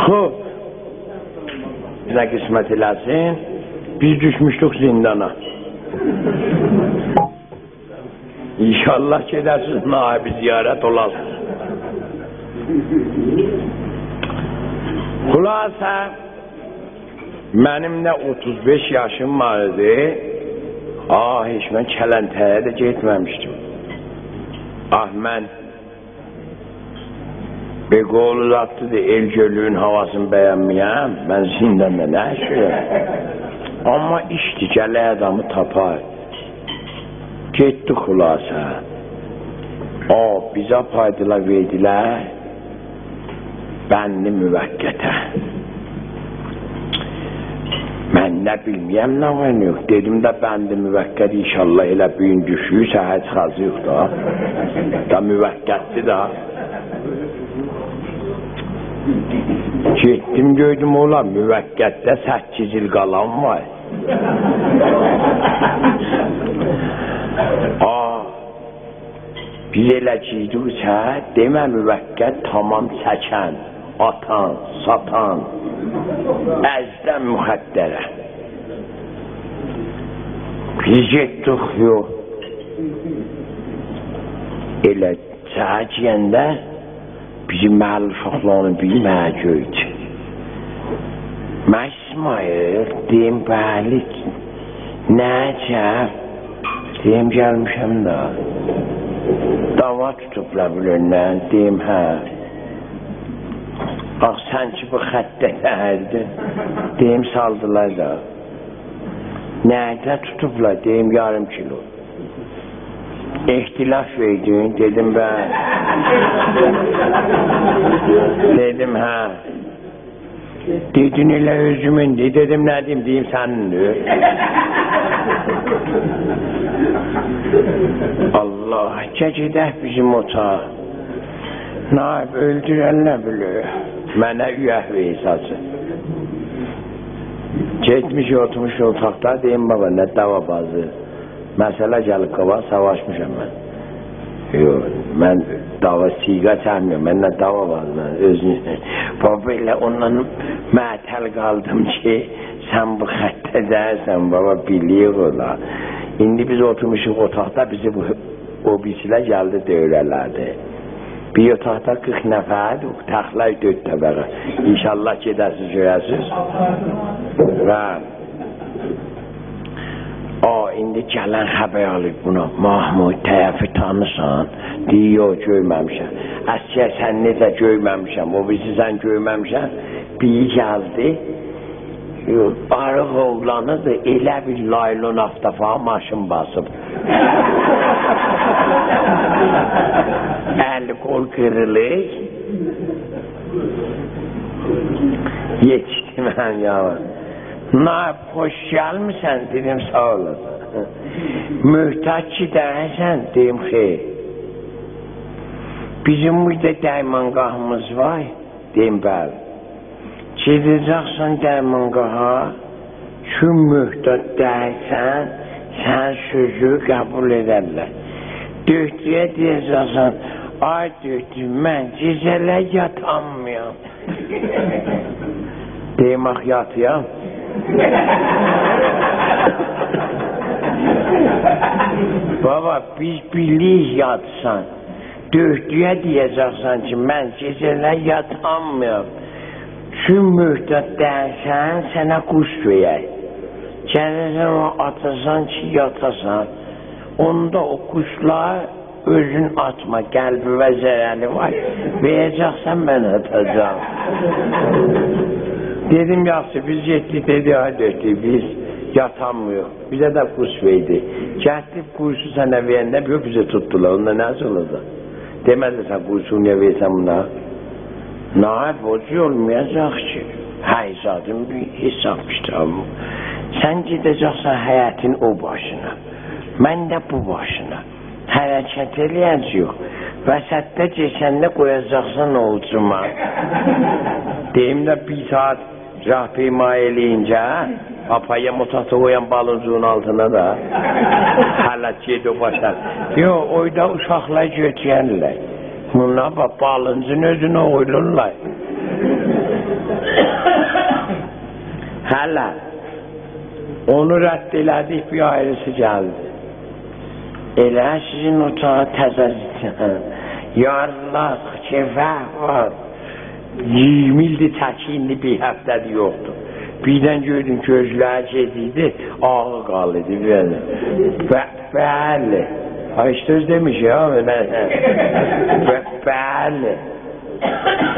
Xub, bizə qismət eləsin, biz düşmüşdük zindana. İnşallah gedəsiniz, naibi ziyarət olasınız. Xülasə, mənim də 35 yaşım vardı. Heç mən Kələntəyə də getməmişdim. Mən Beqoğlu zatlıdır, el gölüğün havasını bəyənməyəm, mən zindanda nə işləyəm? Amma işdir, gələ adamı tapar. Getdi xülasə. Bizə paydılar verdilər, bəndi müvəqqətə. Mən nə bilməyəm, nə var yox. Dedim də bəndi müvəqqət inşallah elə büyün düşüyü, səhər çıxazı yox da. Da müvəqqətdir da. Getdim gördüm ola, müvəqqətdə 8 il qalan var. Biz elə giydikcə, demə müvəqqət tamam çəkən, atan, satan, əzdən müxəddərə. Biz getdik yox. Elə çəkiyəndə bizim məhəlli uşaqlarını bilməyə göydü. Mən İsmail, deyim, bəli, nəcəb, deyim, gəlmişəm da. Dava tutublar bilirlər, deyim, hə. Sən ki, bu xəttə təhdin, deyim, saldılar da. Nədə tutublar, deyim, yarım kilo. İhtilaf verdin, dedim, ben. Dedim, hə. Dedin elə özümündür, dedim, nə deyim, deyim, sənindir. Allah, gecədək bizim otaq. Naib, öldürənlə bilir. Mənə üyəh veysası. Getmiş, oturmuş otaqda, deyim, baba, nə dava bazı. Məsələ gəlib qaba, savaşmışam mən. Yox, mən dava siqa çəkmiyorum, mən nə dava var, mən özünü. Baba, elə ondan mətəl qaldım ki, sən bu xəttə dərsən, baba, biliyik ola. İndi biz oturmuşuq otaqda, bizi o birisilər gəldi dövrələrdi. Bir otaqda 40 nəfərdir, təxlək 4 təbəqə. İnşallah gedəsiz, görəsiz. Və indi gələn xəbər alıb buna, Mahmud, tərəfi tanısan, deyir, yox, görməmişəm. Əsgər, sən necə görməmişəm, o birisi sən görməmişəm, biri gəldi, arıq oğlanıdır, elə bir laylon aftafa maşın basıb. Əli qol qırılır, yetişdi mən yalan. Naib, xoş gəlmişsən, dedim, sağ olasın. Möhtaç ki dərsən, deyim, xeyr. Bizim burada dərmanqahımız var, deyim, bəli. Gedəcəksən dərmanqaha, şu möhtaç dərsən, sən sözü qəbul edərlər. Döktüyə deyəcəksən, ay döktü, mən gecələ yatanmıyam. Deyim, ax, yatıyam. Baba, biz bilik yatsan, döktüyə deyəcəksən ki, mən gecələr yatanmıyam. Şu mühdət dərsən, sənə quş verək. Gəlirsən o atasan ki, yatasan, onda o quşlar özün atma, qəlbi və zərəli var. Verəcəksən, mən atacağım. Dedim, yaxşı, biz getdik, dedi, döktük, biz yatanmıyıq. Bizə də quş verdi. Gətirib quşu sənə verəndə, bizə tutdular, onda nəsə olacaq? Demədi sən quşu niyə versən buna? Naib, bozu olmayacaq ki. Həyzadın bir hesabmışdır. Sən gedəcəksən həyətin o başına, mən də bu başına. Hərəkət eləyəcək. Vəsətdə keçəndə qoyacaqsan oğucuma. Deyim də bir saat rəhpima eləyincə, papaya mutaqda qoyan baloncuğun altına da hələ gedi başlar. Yox, oyda uşaqlar götürənlər. Bunlar balıncın özünə oyulurlar. Hələ onu rədd elədik, bir ayrısı gəldi. Elə sizin otağa təzəzləyən yarlaq, kefək var. 20 ildir təkinli bir həftədir yoxdur. Birdən gördüm ki, özləri gediydi, ağı qalıydı. Bəli. Ay işte öz demiş ya. Bəli.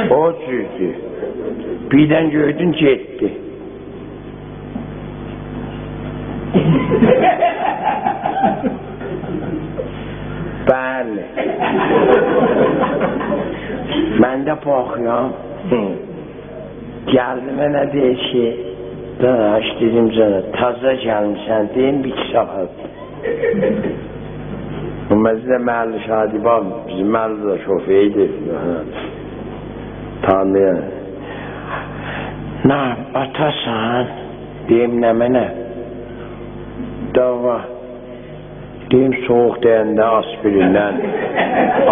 O cüzdür. Birdən gördüm getdi. Bəli. Mən də baxıyorum. Gəldi mənə deyir ki, dadaş dedim cana, taza gəlmişsən, deyim bir saat. Məzdə məhəlli Şadibab, bizim məhəlli də şofeydir. Tanıyan. Nə, atasan, deyim nə mənə? Dava. Deyim soğuk deyəndə aspirindən,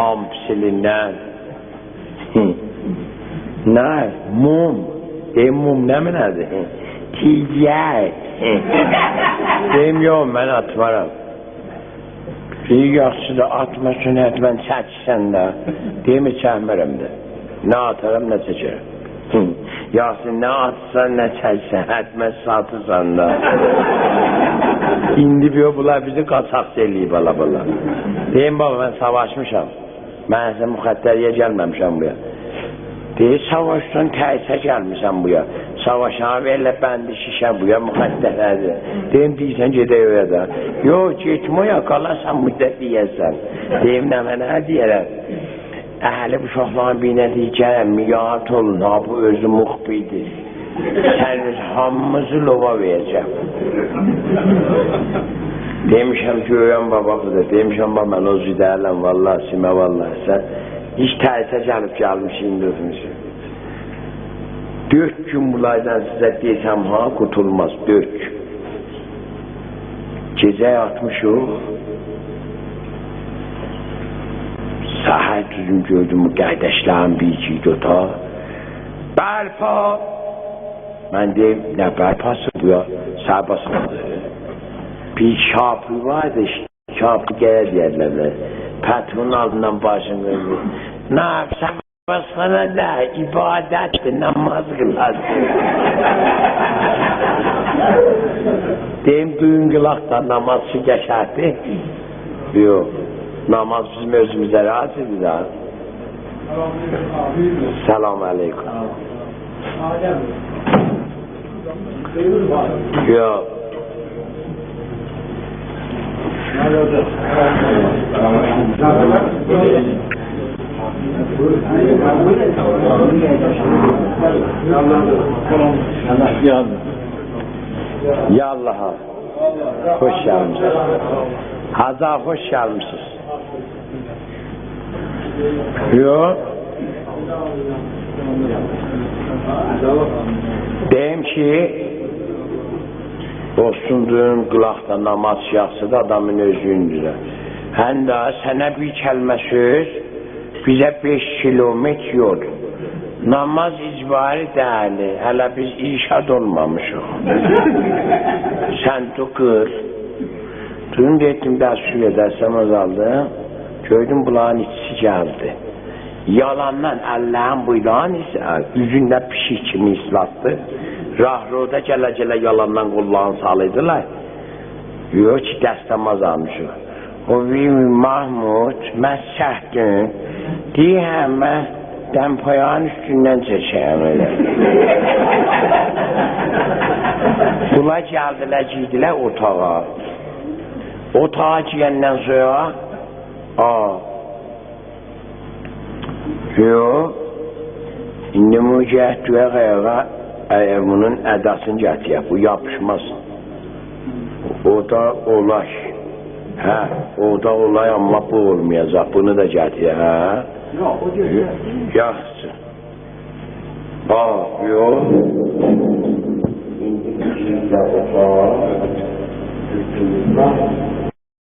ampsilindən. Nə? Mum. Deyim mum nə mənədir? Tigər. Deyim yox, mən atmaram. Bir yaxşı da atma sünət, mən çəksən də. Deyim çəkmərəm də. Nə ataram, nə çəkərəm. Yaxşı, nə atsan, nə çəksən, hətmə satırsan da. İndi bir bunlar bizi qaçaq eləyib ala-bala. Deyim baba, mən savaşmışam. Mən sizə müxəttəriyə gəlməmişəm buya. Deyir, savaşdan təysə gəlmişəm buya. Savaşana verilə bəndi şişə buya, müxəttərədir. Deyim, deyirsən, gedək öyə də. Yox, getməyə, qalasan müddət deyəsən. Deyim, nə mənə deyərəm. Əhəli bu şoxların birinə deyəcəm, miyat olun, ha, bu özü muxbidir. Sən hamımızı lova verəcəm. Demişəm ki, öyən baba budur. Demişəm, baba, mən o züdərləm, vallahi, simə, vallahi, sən hiç tərsə gəlmişim, dözmüşüm. 4 gün bulaydan sizə deysəm, ha, qutulmaz, 4 gün. Gecə yatmışıq. Səhər düzüm gördüm, qardaşlarım bir-iki dota. Bərpa! Mən deyim, nə bərpası bu ya? Sərbasıdır. Bir şapı vardı, şapı gələ deyərlər. Patronun altından başını verdi. Nə, sərbasxana da ibadətdir, namaz qılarsın. Deyim, düğün qılaqda namazçı geçərdi. Yox. Namaz bizim özümüzə rahat edir ha. Selamun aleyküm. Yok. Ya Allah'a. Hoş gelmişsiniz. Hazar hoş gelmişsiniz. Yok. Deyim ki, olsunduğun qulaqda namaz yaxşıdır, adamın özündür. Həm də sənə bir kəlmə söz, bizə 5 kilometr yol. Namaz icbari deyil, hələ biz irşad olmamışıq. Sən qıl. Dün deydim, dərs suya dərsəm azaldım. Gördüm bunların içisi gəldi. Yalandan Allah'ın buyruğun ise yüzündə pişik kimi islattı. Rahroda gələ-gələ yalandan qulağını salıydılar. Yox ki, dəstəmaz almışıq. O bir Mahmud, mən səhdim. Deyəm, mən dəmpayağın üstündən çəkəyəm elə. Bunlar gəldilər, girdilər otağa. Otağa girəndən sonra yox, indi mücəhdüyə qayağa bunun ədasını gətirək, bu yapışmaz. O da olay. Hə, o da olay, amma bu olmayacaq, bunu da gətirək, hə? Yox, o deyil. Yaxşı. Yox. İndi bir də otağa,